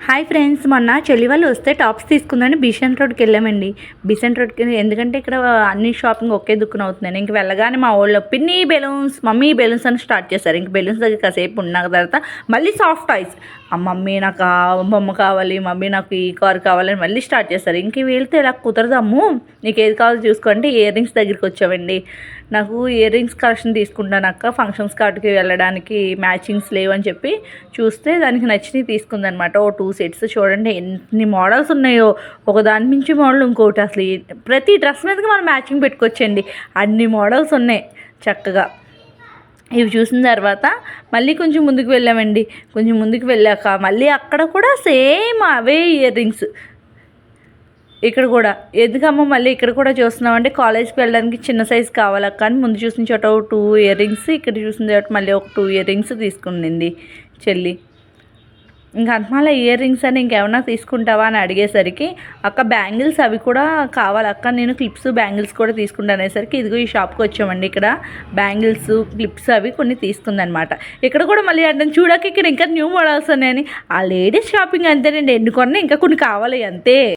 Hi friends, మొన్న చెల్లి వాళ్ళు వస్తే టాప్స్ తీసుకుందని బీసెంట్ రోడ్కి వెళ్ళామండి. బీసెంట్ రోడ్కి ఎందుకంటే ఇక్కడ అన్ని షాపింగ్ ఒకే దుక్కున అవుతున్నాయి. ఇంక వెళ్ళగానే మా వాళ్ళు పిన్ని బెలూన్స్, మమ్మీ బెలూన్స్ అని స్టార్ట్ చేశారు. ఇంక బెలూన్స్ దగ్గర కాసేపు ఉన్న తర్వాత మళ్ళీ సాఫ్ట్ టాయ్స్, మమ్మీ నాకు ఆ బొమ్మ కావాలి, మమ్మీ నాకు ఈ కార్ కావాలని మళ్ళీ స్టార్ట్ చేస్తారు. ఇంక వెళ్తే ఇలా కుదరదమ్ము, నీకు ఏది కావాలో చూసుకోండి. ఇయర్ రింగ్స్ దగ్గరికి వచ్చామండి. నాకు ఇయర్ రింగ్స్ కలెక్షన్ తీసుకుంటాను అక్క, ఫంక్షన్స్ కార్డుకి వెళ్ళడానికి మ్యాచింగ్స్ లేవని చెప్పి చూస్తే దానికి నచ్చినవి తీసుకుందనమాట. ఓ 2 సెట్స్ చూడండి ఎన్ని మోడల్స్ ఉన్నాయో, ఒకదాని మించి మోడల్ ఇంకోటి. అసలు ప్రతి డ్రెస్ మీదకి మనం మ్యాచింగ్ పెట్టుకోవచ్చండి, అన్ని మోడల్స్ ఉన్నాయి చక్కగా. ఇవి చూసిన తర్వాత మళ్ళీ కొంచెం ముందుకు వెళ్ళామండి. కొంచెం ముందుకు వెళ్ళాక మళ్ళీ అక్కడ కూడా సేమ్ అవే ఇయర్ రింగ్స్. ఇక్కడ కూడా ఎందుకమ్మా మళ్ళీ ఇక్కడ కూడా చూస్తున్నామంటే కాలేజ్కి వెళ్ళడానికి చిన్న సైజు కావాలి కానీ ముందు చూసిన చోట 2 ఇయర్ రింగ్స్, ఇక్కడ చూసిన చోట మళ్ళీ ఒక 2 ఇయర్ రింగ్స్ తీసుకుంది చెల్లి. ఇంకా అంతమాల ఇయర్ రింగ్స్ అని ఇంకేమన్నా తీసుకుంటావా అని అడిగేసరికి అక్క బ్యాంగిల్స్ అవి కూడా కావాలి అక్క, నేను క్లిప్స్ బ్యాంగిల్స్ కూడా తీసుకుంటాను అనేసరికి ఇదిగో ఈ షాప్కి వచ్చామండి. ఇక్కడ బ్యాంగిల్స్ క్లిప్స్ అవి కొన్ని తీసుకుందనమాట. ఇక్కడ కూడా మళ్ళీ అంటే చూడక ఇక్కడ ఇంకా న్యూ మోడల్స్ ఉన్నాయని. ఆ లేడీస్ షాపింగ్ అంతేనండి, ఎన్నుకొన్నా ఇంకా కొన్ని కావాలి అంతే.